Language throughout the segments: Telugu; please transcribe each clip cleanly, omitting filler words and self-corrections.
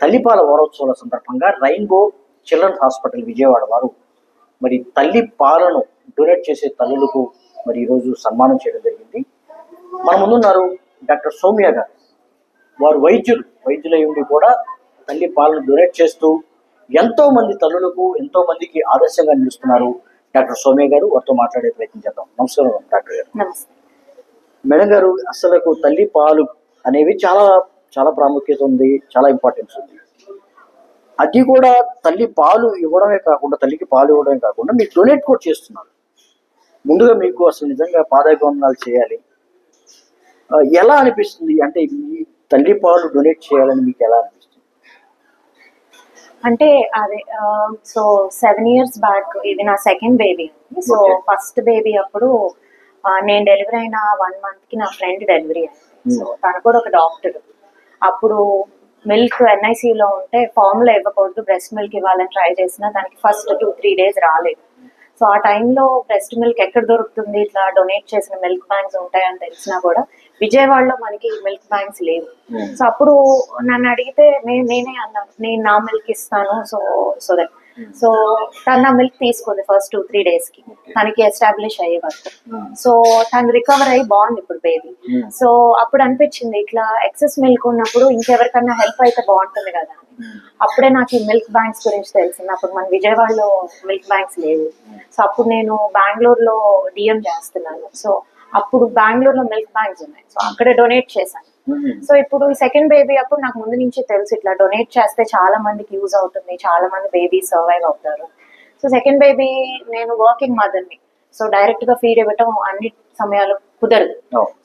తల్లిపాల వారోత్సవాల సందర్భంగా రెయిన్బో చిల్డ్రన్స్ హాస్పిటల్ విజయవాడ వారు మరి తల్లి పాలను డొనేట్ చేసే తల్లులకు మరి ఈరోజు సన్మానం చేయడం జరిగింది. మన ముందున్నారు డాక్టర్ సౌమ్య గారు. వారు వైద్యులై ఉండి కూడా తల్లి పాలను డొనేట్ చేస్తూ ఎంతో మంది తల్లులకు ఎంతో మందికి ఆదర్శంగా నిలుస్తున్నారు. డాక్టర్ సౌమ్య గారు, వారితో మాట్లాడే ప్రయత్నం చేద్దాం. నమస్కారం డాక్టర్ గారు. నమస్తే మేడం గారు, అసలు తల్లి పాలు అనేవి చాలా చాలా ప్రాముఖ్యత ఉంది, చాలా ఇంపార్టెన్స్ ఉంది. అది కూడా తల్లి పాలు ఇవ్వడమే కాకుండా, తల్లికి పాలు ఇవ్వడమే కాకుండా మీరు డొనేట్ కూడా చేస్తున్నారు. ముందుగా మీకు అసలు నిజంగా పాదాభివందనాలు చేయాలి. ఎలా అనిపిస్తుంది? అంటే ఈ తల్లి పాలు డొనేట్ చేయాలని మీకు ఎలా అనిపిస్తుంది? అంటే అదే సో 7 years బ్యాక్ ఇది నా second baby. So first baby అప్పుడు నేను డెలివరీ అయిన 1 month కి నా ఫ్రెండ్ డెలివరీ అయింది. సో తను కూడా ఒక డాక్టర్. అప్పుడు మిల్క్ ఎన్ఐసిలో ఉంటే ఫార్ములా ఇవ్వకూడదు, బ్రెస్ట్ మిల్క్ ఇవ్వాలని ట్రై చేసినా దానికి ఫస్ట్ 2-3 days రాలేదు. సో ఆ టైంలో బ్రెస్ట్ మిల్క్ ఎక్కడ దొరుకుతుంది, ఇట్లా డొనేట్ చేసిన మిల్క్ బ్యాంక్స్ ఉంటాయని తెలిసినా కూడా విజయవాడలో మనకి మిల్క్ బ్యాంక్స్ లేవు. సో అప్పుడు నన్ను అడిగితే నేనే అన్నాను, నేను నా మిల్క్ ఇస్తాను. సో దట్ సో తను నా మిల్క్ తీసుకుంది ఫస్ట్ 2-3 daysకి, తనకి ఎస్టాబ్లిష్ అయ్యే వరకు. సో తను రికవర్ అయ్యి బాగుంది ఇప్పుడు బేబీ. సో అప్పుడు అనిపించింది ఇట్లా ఎక్సెస్ మిల్క్ ఉన్నప్పుడు ఇంకెవరికన్నా హెల్ప్ అయితే బాగుంటుంది కదా అని. అప్పుడే నాకు ఈ మిల్క్ బ్యాంక్స్ గురించి తెలిసింది. అప్పుడు మన విజయవాడలో మిల్క్ బ్యాంక్స్ లేవు. సో అప్పుడు నేను బెంగళూరులో డిఎం చేస్తున్నాను. సో అప్పుడు బెంగళూరులో మిల్క్ బ్యాంక్స్ ఉన్నాయి. సో అక్కడ డొనేట్ చేశాను. సో ఇప్పుడు ఈ సెకండ్ బేబీ అప్పుడు నాకు ముందు నుంచి తెలుసు ఇట్లా డొనేట్ చేస్తే చాలా మందికి యూజ్ అవుతుంది, చాలా మంది బేబీ సర్వైవ్ అవుతారు. సో సెకండ్ బేబీ నేను వర్కింగ్ మదర్ని. సో డైరెక్ట్ గా ఫీడ్ ఇవ్వటం అన్ని సమయాలు కుదరదు.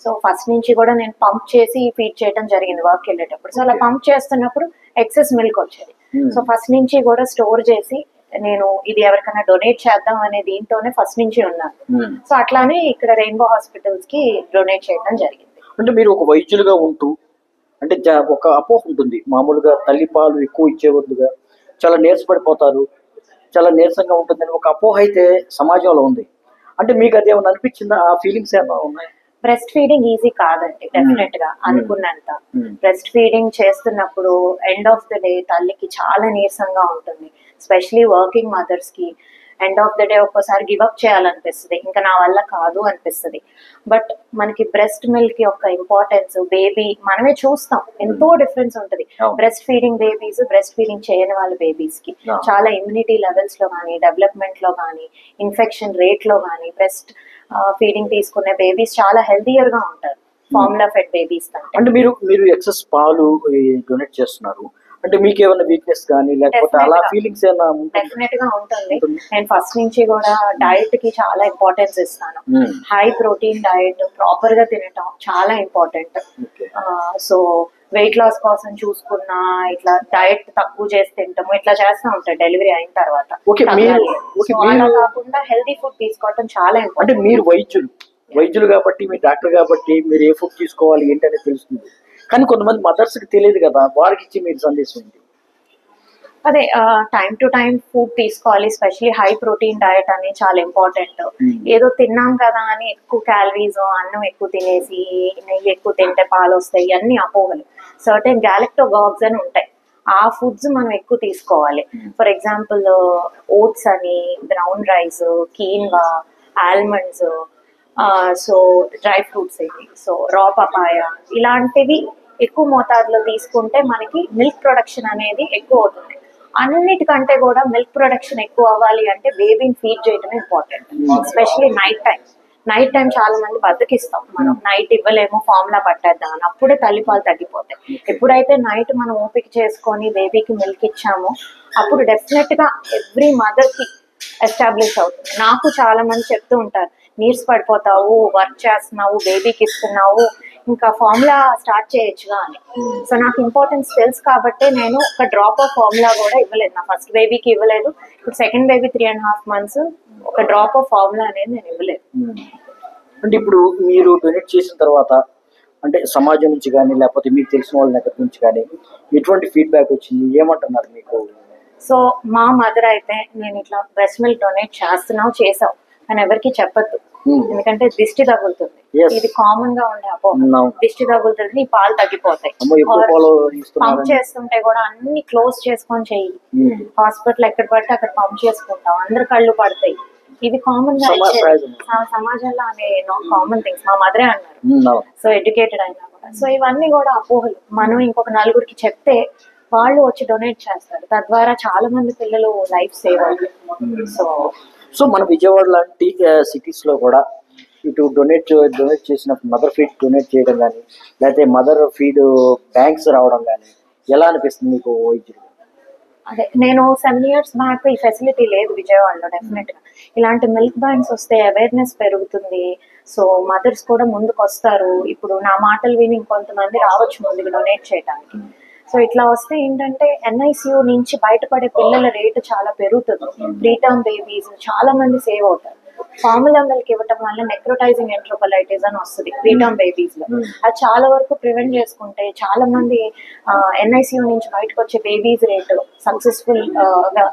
సో ఫస్ట్ నుంచి కూడా నేను పంప్ చేసి ఫీడ్ చేయడం జరిగింది వర్క్ వెళ్ళేటప్పుడు. సో అలా పంప్ చేస్తున్నప్పుడు ఎక్సెస్ మిల్క్ వచ్చేది. సో ఫస్ట్ నుంచి కూడా స్టోర్ చేసి నేను ఇది ఎవరికైనా డొనేట్ చేద్దాం అనే దీంతోనే ఫస్ట్ నుంచి ఉన్నాను. సో అట్లానే ఇక్కడ రెయిన్బో హాస్పిటల్స్ కి డొనేట్ చేయడం జరిగింది. అంటే మీరు ఒక వైద్యులుగా ఉంటూ, అంటే ఒక అపోహ ఉంటుంది మామూలుగా, తల్లి పాలు ఎక్కువ ఇచ్చేవద్దుగా, చాలా నీరసపడిపోతారు, చాలా నీరసంగా ఉంటుందని ఒక అపోహ అయితే సమాజంలో ఉంది. అంటే మీకు అది ఏమైనా అనిపించిందా? ఆ ఫీలింగ్స్ ఏమైనా ఉన్నాయి? బ్రెస్ట్ ఫీడింగ్ ఈజీ కాదండి, డెఫినెట్ గా అనుకున్నంత. బ్రెస్ట్ ఫీడింగ్ చేస్తున్నప్పుడు ఎండ్ ఆఫ్ ద డే తల్లికి చాలా నీరసంగా ఉంటుంది. స్పెషలీ వర్కింగ్ మదర్స్ కి ఎండ్ ఆఫ్ ద డే ఒక్కోసారి గివప్ చేయాలనిపిస్తుంది, ఇంకా నా వల్ల కాదు అనిపిస్తుంది. బట్ మనకి బ్రెస్ట్ మిల్క్ యొక్క ఇంపార్టెన్స్, బేబీ మనమే చూస్తాం ఎంతో డిఫరెన్స్ ఉంటుంది. Breast feeding babies, breast feeding చేయని వాళ్ళ బేబీస్ కి చాలా ఇమ్యూనిటీ లెవెల్స్ లో కానీ, డెవలప్మెంట్ లో కానీ, ఇన్ఫెక్షన్ రేట్ లో కానీ బ్రెస్ట్ ఫీడింగ్ తీసుకునే బేబీస్ చాలా హెల్తీయర్ గా ఉంటారు ఫార్ములా ఫెడ్ బేబీస్ కంటే. అంటే మీరు ఎక్సెస్ పాలు డొనేట్ చేస్తున్నారు అంటే మీకు ఏమైనా వీక్నెస్ కానీ లేకపోతే అలా ఫీలింగ్స్ ఏమైనా? డెఫినెట్ గా ఉంటుంది. నేను ఫస్ట్ నుంచి కూడా డైట్ కి చాలా ఇంపార్టెన్స్ ఇస్తాను. హై ప్రోటీన్ డైట్ ప్రాపర్ గా తినటం చాలా ఇంపార్టెంట్. సో వెయిట్ లాస్ కోసం చూసుకున్నా ఇట్లా డైట్ తక్కువ చేసి తింటాము, ఇట్లా చేస్తూ ఉంటాయి డెలివరీ అయిన తర్వాత. అలా కాకుండా హెల్తీ ఫుడ్ తీసుకోవటం చాలా ఇంపార్టెంట్. అంటే మీరు వైద్యులు కాబట్టి, మీరు డాక్టర్ కాబట్టి మీరు ఏ ఫుడ్ తీసుకోవాలి ఏంటనే తెలుస్తుంది. కానీ కొంతమంది మదర్స్ కి తెలియదు కదా, వారికి ఇచ్చి మీరు సందేశం ఏంటి? అదే టైం టు టైం ఫుడ్ తీసుకోవాలి. స్పెషలీ హై ప్రోటీన్ డయట్ అని చాలా ఇంపార్టెంట్. ఏదో తిన్నాం కదా అని ఎక్కువ క్యాలరీస్, అన్నం ఎక్కువ తినేసి నెయ్యి ఎక్కువ తింటే పాలు వస్తాయి, అన్ని అపోహలు. సర్టెన్ గ్యాలక్టోగాగ్స్ అని ఉంటాయి, ఆ ఫుడ్స్ మనం ఎక్కువ తీసుకోవాలి. ఫర్ ఎగ్జాంపుల్ ఓట్స్ అని, brown rice, quinoa, almonds, so dry fruits ఏంటి, సో రా పపాయ, ఇలాంటివి ఎక్కువ మోతాదులో తీసుకుంటే మనకి మిల్క్ ప్రొడక్షన్ అనేది ఎక్కువ అవుతుంది. అన్నిటికంటే కూడా మిల్క్ ప్రొడక్షన్ ఎక్కువ అవ్వాలి అంటే బేబీని ఫీడ్ చేయడం ఇంపార్టెంట్. ఎస్పెషలీ నైట్ టైం చాలా మంది బద్దకిస్తాం, మనం నైట్ ఇవ్వలేము ఫార్ములా పట్టేద్దాం అని, అప్పుడే తల్లిపాలు తగ్గిపోతాయి. ఎప్పుడైతే నైట్ మనం ఓపిక చేసుకొని బేబీకి మిల్క్ ఇచ్చామో అప్పుడు డెఫినెట్ గా ఎవ్రీ మదర్ కి ఎస్టాబ్లిష్ అవుతుంది. నాకు చాలా మంది చెప్తూ ఉంటారు, నీర్స్ పడిపోతావు, వర్క్ చేస్తున్నావు, బేబీకి ఇస్తున్నావు, ఇంకా ఫార్ములా స్టార్ట్ చేయొచ్చుగా అని. సో నాకు ఇంపార్టెన్స్ తెలుసు కాబట్టి నేను ఒక డ్రాప్ ఆఫ్ ఫార్ములా కూడా ఇవ్వలేదు. నా ఫస్ట్ బేబీకి ఇవ్వలేదు, ఇప్పుడు సెకండ్ బేబీ 3.5 months ఒక డ్రాప్ ఆఫ్ ఫార్ములా అనేది నేను ఇవ్వలేదు. అంటే ఇప్పుడు మీరు డొనేట్ చేసిన తర్వాత అంటే సమాజం నుంచి కానీ లేకపోతే మీకు తెలిసిన వాళ్ళ దగ్గర నుంచి కానీ ఎటువంటి ఫీడ్బ్యాక్ వచ్చింది, ఏమంటున్నారు మీకు? సో మా మదర్ అయితే నేను ఇట్లా బ్రెస్ట్ మిల్క్ డొనేట్ చేసావు కానీ ఎవరికి చెప్పద్దు, ఎందుకంటే దిష్టి తగులుతుంది. Yes. ఇది కామన్ గా ఉండే అపోహ. దిష్టి తగులుతుంది, నీ పాలు తగ్గిపోతాయి. పంప్ చేస్తుంటే కూడా అన్ని క్లోజ్ చేసుకొని చెయ్యి. హాస్పిటల్ ఎక్కడ పడితే అక్కడ పంప్ చేసుకుంటాం, అందరు కళ్ళు పడతాయి. ఇవి కామన్ గా సమాజంలో అనే కామన్ థింగ్స్. మా మదరే అన్నారు, సో ఎడ్యుకేటెడ్ అయినా కూడా. సో ఇవన్నీ కూడా అపోహలు. మనం ఇంకొక నలుగురికి చెప్తే వాళ్ళు వచ్చి డొనేట్ చేస్తారు, తద్వారా చాలా మంది పిల్లలు లైఫ్ సేవ్ అవుతుంది. సో మన విజయవాడ లాంటి సిటీస్ లో కూడా ఇటు డొనేట్ చేసిన మదర్ ఫీడ్ డొనేట్ చేయడం కానీ, లేకపోతే మదర్ ఫీడ్ బ్యాంక్స్ రావడం కానీ ఎలా అనిపిస్తుంది మీకు వైద్యులు? అదే నేను 7 years బ్యాక్ ఈ ఫెసిలిటీ లేదు విజయవాడలో. డెఫినెట్ గా ఇలాంటి మిల్క్ బ్యాంక్స్ వస్తే అవేర్నెస్ పెరుగుతుంది. సో మదర్స్ కూడా ముందుకు వస్తారు. ఇప్పుడు నా మాటలు విని ఇంకొంతమంది రావచ్చు ముందుకు డొనేట్ చేయడానికి. సో ఇట్లా వస్తే ఏంటంటే NICU నుంచి బయటపడే పిల్లల రేటు చాలా పెరుగుతుంది. ప్రీటర్మ్ బేబీస్ చాలా మంది సేవ్ అవుతారు. ఫార్ములా మిల్క్ ఇవ్వటం వల్ల నెక్రోటైజింగ్ ఎంట్రోపలైటిస్ అని వస్తుంది ప్రీటర్మ్ బేబీస్ లో. అది చాలా వరకు ప్రివెంట్ చేసుకుంటే చాలా మంది NICU నుంచి బయటకు వచ్చే బేబీస్ రేటు, సక్సెస్ఫుల్ గా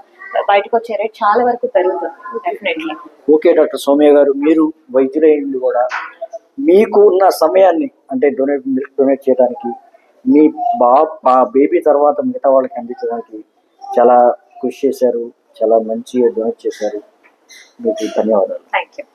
బయటకు వచ్చే రేట్ చాలా వరకు పెరుగుతుంది డెఫినెట్లీ. ఓకే డాక్టర్ సౌమ్య గారు, మీరు వైద్యులైంది కూడా మీకు ఉన్న సమయాన్ని అంటే మిల్క్ డొనేట్ చేయడానికి, మీ బేబీ తర్వాత మిగతా వాళ్ళకి అందించడానికి చాలా కృషి చేశారు, చాలా మంచి డొనేట్ చేశారు. మీకు ధన్యవాదాలు. Thank you.